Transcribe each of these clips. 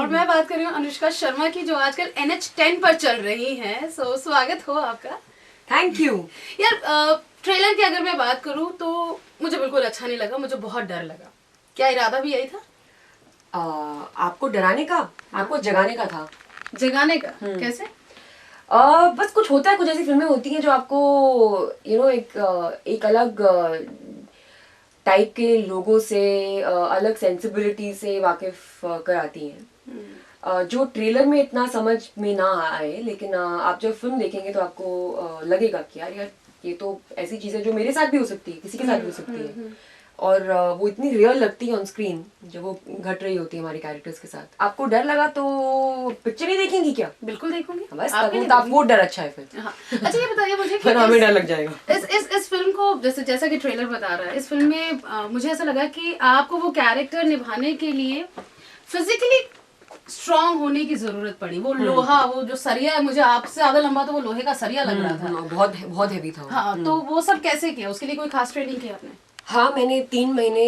और मैं बात कर रही हूँ अनुष्का शर्मा की, जो आजकल NH10 पर चल रही हैं। सो स्वागत हो आपका। Thank you. यार ट्रेलर की अगर मैं बात करूँ तो मुझे बिल्कुल अच्छा नहीं लगा, मुझे बहुत डर लगा। क्या इरादा भी यही था? आपको डराने का, आपको जगाने का था। जगाने का? कैसे? बस कुछ होता है, कुछ ऐसी फिल्में होती हैं जो आपको एक अलग टाइप के लोगों से, अलग सेंसिबिलिटी से वाकिफ कराती हैं, जो ट्रेलर में इतना समझ में ना आए, लेकिन आप जब फिल्म देखेंगे तो आपको लगेगा कि यार यार ये तो ऐसी चीज़ है जो मेरे साथ भी हो सकती है, किसी के साथ भी हो सकती है। और वो इतनी रियल लगती है ऑन स्क्रीन जब वो घट रही होती है हमारे कैरेक्टर्स के साथ। आपको डर लगा तो पिक्चर ही देखेंगी क्या? बिल्कुल देखूंगी। बस तब वो डर अच्छा है फिर। हाँ। अच्छा ये बताइए मुझे फिर हमें डर लग जाएगा। इस फिल्म को जैसा कि ट्रेलर बता रहा है, इस फिल्म में मुझे ऐसा लगा कि आपको वो कैरेक्टर निभाने के लिए फिजिकली स्ट्रांग होने की जरूरत पड़ी। वो लोहा, वो जो सरिया है, मुझे आपसे ज्यादा लंबा तो वो लोहे का सरिया लग रहा था। बहुत बहुत हैवी था। हाँ, तो वो सब कैसे किया? उसके लिए कोई खास ट्रेनिंग की आपने? हाँ, मैंने 3 महीने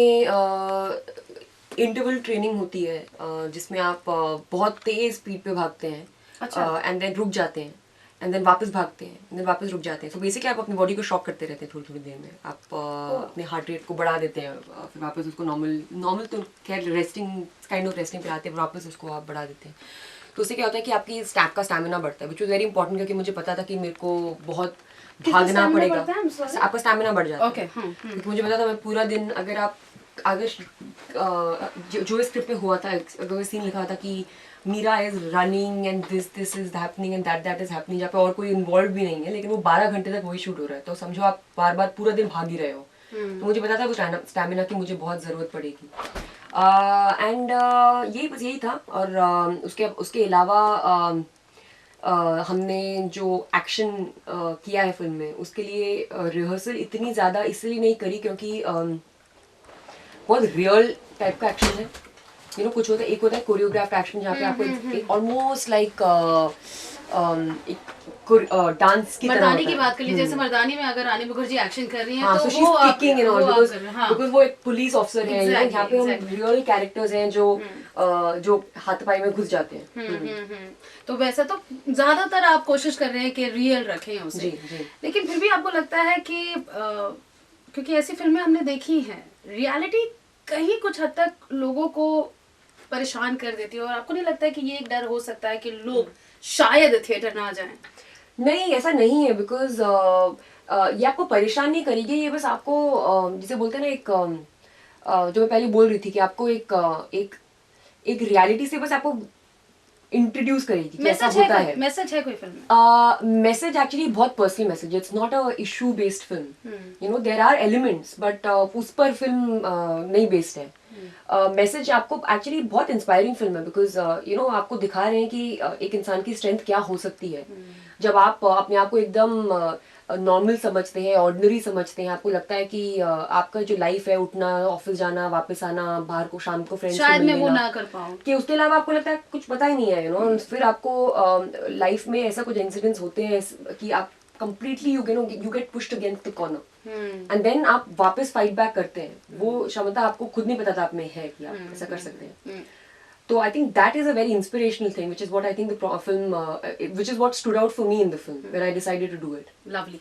इंटरवल ट्रेनिंग होती है, जिसमें आप बहुत तेज स्पीड पे भागते हैं। अच्छा। एंड देन रुक जाते हैं, एंड देन वापस भागते हैं, एंड देन वापस रुक जाते हैं। सो बेसिकली आप अपनी बॉडी को शॉक करते रहते हैं थोड़ी थोड़ी देर में। आप अपने हार्ट रेट को बढ़ा देते हैं, फिर वापस उसको नॉर्मल तो खैर रेस्टिंग काइंड ऑफ रेस्टिंग पे आते हैं, वापस उसको आप बढ़ा देते हैं। तो उससे क्या होता है कि आपकी आपका स्टैमिना बढ़ता है, विच वॉज वेरी इंपॉर्टेंट, क्योंकि मुझे पता था कि मेरे को बहुत भागना पड़ेगा। आपका स्टैमिना बढ़ जाता है। क्योंकि मुझे पता था मैं पूरा दिन, अगर आप जो स्क्रिप्ट में हुआ था, अगर सीन लिखा था कि Meera is running and this is happening and that is happening, जहाँ पे और कोई इन्वॉल्व भी नहीं है, लेकिन वो 12 घंटे तक वही शूट हो रहा है, तो समझो आप बार बार पूरा दिन भाग ही रहे हो। तो मुझे पता था वो स्टैमिना की मुझे बहुत ज़रूरत पड़ेगी। एंड यही था। और उसके अलावा हमने जो एक्शन किया है फिल्म में, उसके लिए रिहर्सल इतनी ज़्यादा इसलिए नहीं करी क्योंकि बहुत रियल टाइप का एक्शन है। कुछ होता है, एक होता है कोरियोग्राफ्ड एक्शन जहाँ पे आपको ऑलमोस्ट लाइक डांस की तरह मर्दानी की बात कर लीजिए, जैसे मर्दानी में अगर रानी मुखर्जी एक्शन कर रही हैं, तो so वो kicking and all, because वो एक पुलिस ऑफिसर है, यहाँ पे हम रियल कैरेक्टर्स हैं जो हाथ पाई में घुस जाते हैं। तो वैसे तो ज्यादातर आप कोशिश कर रहे हैं कि रियल रखें उसे। जी। लेकिन फिर भी आपको लगता है कि क्योंकि ऐसी फिल्में हमने देखी हैं, रियलिटी कहीं कुछ हद तक लोगों को परेशान कर देती है, और आपको नहीं लगता है कि ये एक डर हो सकता है कि लोग शायद थिएटर ना जाएं? नहीं, ऐसा नहीं है, बिकॉज ये आपको परेशान नहीं करेगी, ये बस आपको जिसे बोलते हैं ना, एक जो मैं पहले बोल रही थी कि आपको एक रियलिटी से बस आपको इंट्रोड्यूस करेगी कि ऐसा होता है। मैसेज है कोई फिल्म? मैसेज एक्चुअली बहुत personal message, it's not a issue based film. There are elements, but उस पर फिल्म नहीं बेस्ड है। मैसेज आपको एक्चुअली बहुत इंस्पायरिंग फिल्म है, बिकॉज आपको दिखा रहे हैं कि एक इंसान की स्ट्रेंथ क्या हो सकती है। जब आप अपने आप को एकदम नॉर्मल समझते हैं, ऑर्डिनरी समझते हैं, आपको लगता है कि आपका जो लाइफ है, उठना, ऑफिस जाना, वापस आना, बाहर को शाम को फ्रेंड्स शायद मैं वो ना कर पाऊं, कि उसके अलावा आपको लगता है कुछ पता ही नहीं है। फिर आपको लाइफ में ऐसा कुछ इंसिडेंट्स होते हैं कि आप completely you get pushed against the corner, and then आप वापस फाइट बैक करते हैं। वो क्षमता आपको खुद नहीं पता था आप में है कि आप ऐसा कर सकते हैं। So I think that is a very inspirational thing, which is what I think the film, which is what stood out for me in the film when I decided to do it. Lovely.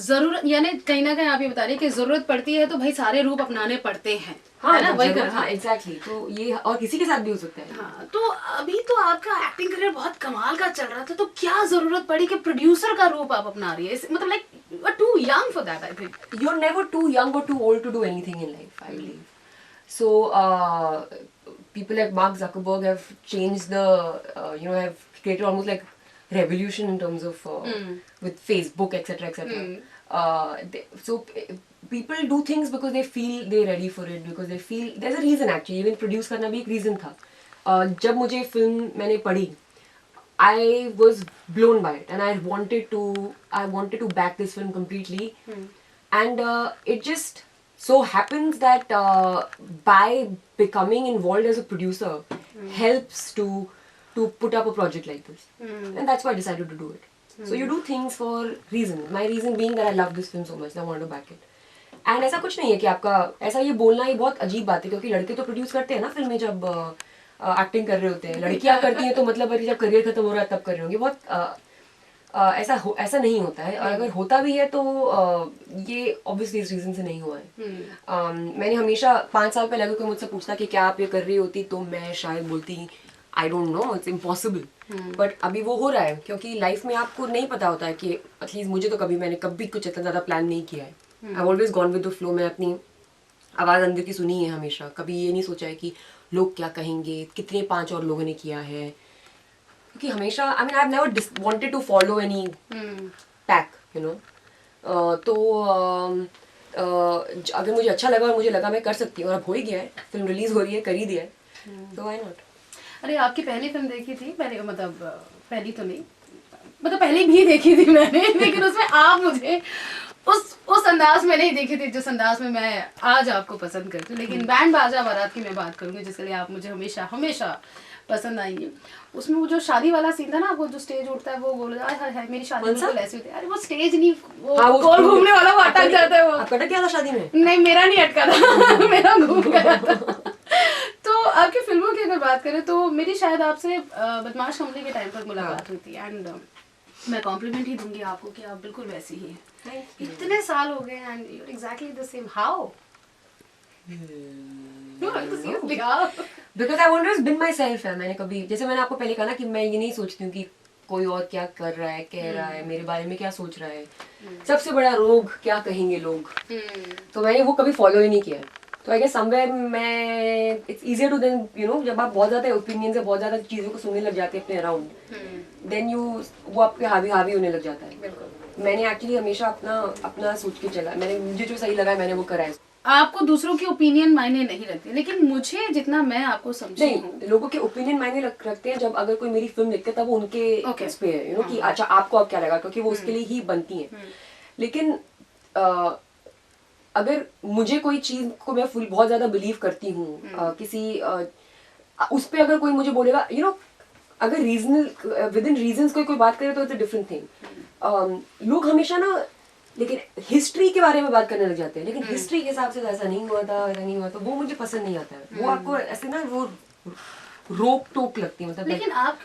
जरूरत, यानी कहीं ना कहीं आप ये बता रहे हैं कि जरूरत पड़ती है तो भाई सारे रूप अपनाने पड़ते हैं। हाँ, है ना, वही कर। हाँ, exactly. तो ये और किसी के साथ भी हो सकता है। हाँ, तो अभी तो आपका एक्टिंग करियर बहुत कमाल का चल रहा था, तो क्या जरूरत पड़ी कि प्रोड्यूसर का रूप आप अपना रही है? मतलब like you are too young for that, I think. You're never too young or too old to do anything in life, I believe. So people like Mark Zuckerberg have changed have created almost like revolution in terms of with Facebook, etc., etc. So people do things because they feel they're ready for it, because they feel there's a reason actually. Even produce करना भी एक reason था. जब मुझे film मैंने पढ़ी, I was blown by it, and I wanted to back this film completely, and it just so happens that by becoming involved as a producer helps to put up a project like this, and that's why I decided to do it. So you do things for reasons. My reason being that I love this film so much, and I wanted to back it. And ऐसा कुछ नहीं है कि आपका ऐसा ये बोलना ही बहुत अजीब बात है, क्योंकि लड़के तो प्रोड्यूस करते हैं ना फिल्में, जब एक्टिंग कर रहे होते हैं, लड़कियां करती हैं तो मतलब अरे जब करियर खत्म हो रहा है तब कर रही होंगी, बहुत ऐसा नहीं होता है, और अगर होता भी है तो ये ऑब्वियसली इस रीजन से नहीं हुआ है। मैंने हमेशा 5 साल पहले अगर कोई मुझसे पूछता कि क्या आप ये कर रही होती, तो मैं शायद बोलती I don't know, it's impossible. But अभी वो हो रहा है, क्योंकि लाइफ में आपको नहीं पता होता है कि एटलीस्ट मुझे तो मैंने कभी कुछ इतना ज़्यादा प्लान नहीं किया है। I always gone with the flow. मैं अपनी आवाज़ अंदर की सुनी है हमेशा, कभी ये नहीं सोचा है कि लोग क्या कहेंगे, कितने 5 और लोगों ने किया है, क्योंकि हमेशा I mean I have never wanted to follow any pack, you know. तो अगर मुझे अच्छा लगा और मुझे लगा मैं कर सकती हूँ, और अब हो ही गया है, फिल्म रिलीज हो रही है, कर ही दिया है, तो व्हाई नॉट। अरे आपकी पहली फिल्म देखी थी, पहले मतलब पहली तो नहीं, मतलब पहले भी देखी थी मैंने, लेकिन उसमें आप मुझे उस अंदाज में नहीं देखी थी जिस अंदाज में मैं आज आपको पसंद करती हूँ। लेकिन बैंड बाजा बारात की मैं बात करूंगी, जिसके लिए आप मुझे हमेशा हमेशा पसंद आएंगी। उसमें वो जो शादी वाला सीन था ना, वो जो स्टेज उठता है, वो बोल हाय हाय हाय मेरी शादी बिल्कुल ऐसी होती है। अरे वो स्टेज नहीं, वो हाँ, गोल घूमने वाला, वो अटक जाता है। वो अटक गया था शादी में? नहीं, मेरा नहीं अटका था, मेरा घूम गया था। तो आपकी फिल्मों की अगर बात करें तो मेरी शायद आपसे बदमाश कमली के टाइम पर मुलाकात हुई थी, एंड मैं कॉम्प्लीमेंट ही दूंगी आपको कि आप बिल्कुल वैसी ही हैं। इतने साल हो गए and you are exactly the same. How? Because I always been my myself. मैंने कभी, जैसे मैंने आपको पहले कहा ना कि मैं ये नहीं सोचती हूँ कि कोई और क्या कर रहा है, कह रहा है, मेरे बारे में क्या सोच रहा है, सबसे बड़ा रोग क्या कहेंगे लोग, तो मैंने वो कभी फॉलो ही नहीं किया। तो आई गेस समवेयर मैं it's easier to then, you know, जब आप बहुत ज्यादा ओपिनियन से बहुत ज्यादा चीजों को सुनने लग जाते हैं अपने अराउंड, देन वो आपके हावी हावी होने लग जाता है। मैंने एक्चुअली हमेशा अपना सोच के चला, मैंने मुझे जो सही लगा मैंने वो करा है। आपको दूसरों की ओपिनियन मायने नहीं रखती, लेकिन मुझे जितना मैं आपको समझी हूँ, लोगों के ओपिनियन मायने रखते हैं। जब अगर कोई मेरी फिल्म देखते हैं तब वो उनके उस पे है, यू नो, कि अच्छा आपको अब क्या लगा, क्योंकि वो उसके लिए ही बनती है। लेकिन अगर मुझे कोई चीज को मैं बहुत ज्यादा बिलीव करती हूँ, किसी उस पे अगर कोई मुझे बोलेगा, यू नो, अगर रीजनल विद इन रीजंस कोई बात करे तो इट्स अ डिफरेंट थिंग। लोग हमेशा ना लेकिन हिस्ट्री के बारे में बात करने लग जाते हैं, लेकिन हिस्ट्री के हिसाब से तो ऐसा नहीं हुआ था, ऐसा नहीं हुआ, तो वो मुझे पसंद नहीं आता है। वो आपको ऐसे ना वो रोक टोक लगती है, मतलब। लेकिन आप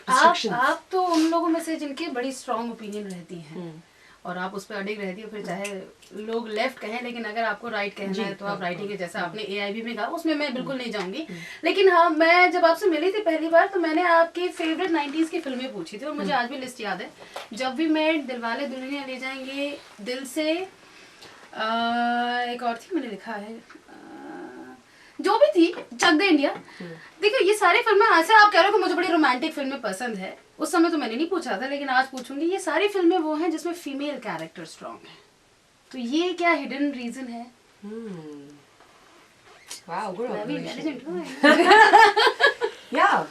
तो उन लोगों में से जिनके बड़ी स्ट्रॉन्ग ओपिनियन रहती हैं, और आप उस पर अडिग रहती हो, फिर चाहे लोग लेफ्ट कहें, लेकिन अगर आपको राइट कहना है तो आप राइट ही के, जैसा आपने AIB में कहा, उसमें मैं बिल्कुल नहीं जाऊंगी। लेकिन हाँ, मैं जब आपसे मिली थी पहली बार तो मैंने आपकी फेवरेट 90s की फिल्में पूछी थी, और मुझे आज भी लिस्ट याद है। जब भी मैं, दिलवाले दुल्हनिया ले जाएंगे, दिल से, एक और थी मैंने लिखा है, जो भी थी, चक दे इंडिया। देखो ये सारी फिल्में, ऐसे आप कह रहे हो कि मुझे बड़ी रोमांटिक फिल्में पसंद है, उस समय तो मैंने नहीं पूछा था, लेकिन आज पूछूंगी। ये सारी फिल्में वो हैं जिसमें फीमेल कैरेक्टर स्ट्रॉन्ग है, तो ये क्या हिडन रीजन है? वाओ, गुड मैं भी इंटेलिजेंट हूं। या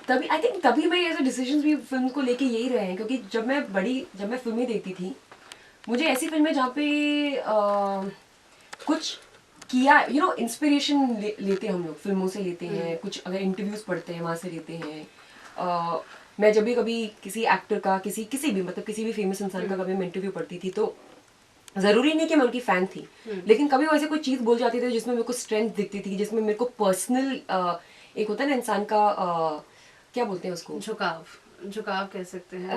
तभी आई थिंक तभी मैं ऐसे डिसीजंस भी फिल्म को लेके यही रहे हैं, क्योंकि जब मैं फिल्में देखती थी, मुझे ऐसी फिल्में जहाँ पे कुछ किया, यू नो, इंस्पिरेशन लेते हैं हम लोग, फिल्मों से लेते हैं, कुछ अगर इंटरव्यूज पढ़ते हैं वहाँ से लेते हैं। मैं जब भी कभी किसी एक्टर का, किसी भी मतलब किसी भी फेमस इंसान का कभी मैं इंटरव्यू पढ़ती थी, तो जरूरी नहीं कि मैं उनकी फैन थी, लेकिन कभी वो ऐसे कोई चीज बोल जाती थी जिसमें मेरे को स्ट्रेंथ दिखती थी, जिसमें मेरे को पर्सनल एक होता है ना इंसान का क्या बोलते हैं उसको, झुकाव कह सकते हैं,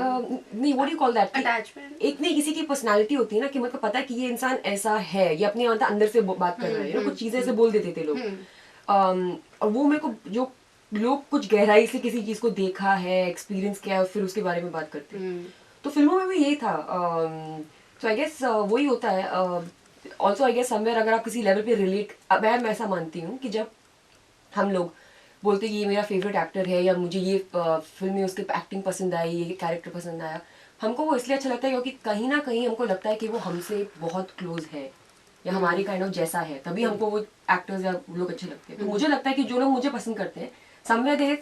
नहीं, what do you call that, attachment. एक नहीं, किसी की पर्सनालिटी होती है ना, कि मतलब पता है कि ये इंसान ऐसा है, ये अपने अंदर से बात कर रहा है, कुछ चीजें ऐसे बोल देते थे लोग। और वो मेरे को, जो लोग कुछ गहराई से किसी चीज को देखा है, एक्सपीरियंस किया है, फिर उसके बारे में बात करते हैं, तो फिल्मों में भी यही था। तो आई गेस वही होता है। ऑल्सो आई गेस समवेयर अगर आप किसी लेवल पे रिलेट, मैं ऐसा मानती हूँ कि जब हम लोग बोलते हैं ये मेरा फेवरेट एक्टर है, या मुझे ये फिल्म में उसकी एक्टिंग पसंद आई, ये कैरेक्टर पसंद आया, हमको वो इसलिए अच्छा लगता है क्योंकि कहीं ना कहीं हमको लगता है कि वो हमसे बहुत क्लोज है, या हमारी काइंड ऑफ जैसा है, तभी हमको वो एक्टर्स या लोग अच्छे लगते हैं। तो मुझे लगता है कि जो लोग मुझे पसंद करते हैं, somewhere they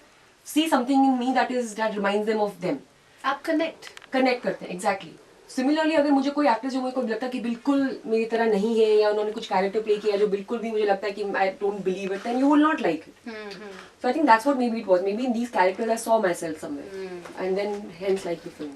see something in me that reminds them of them. आप कनेक्ट करते हैं, एग्जैक्टली। सिमिलरली अगर मुझे कोई एक्टर जो मुझे को लगता है कि बिल्कुल मेरी तरह नहीं है, या उन्होंने कुछ कैरेक्टर प्ले किया जो बिल्कुल भी मुझे लगता है कि I don't believe it, then you will not like it. So I think that's what maybe it was, maybe in these characters I saw myself somewhere, and then hence like the film.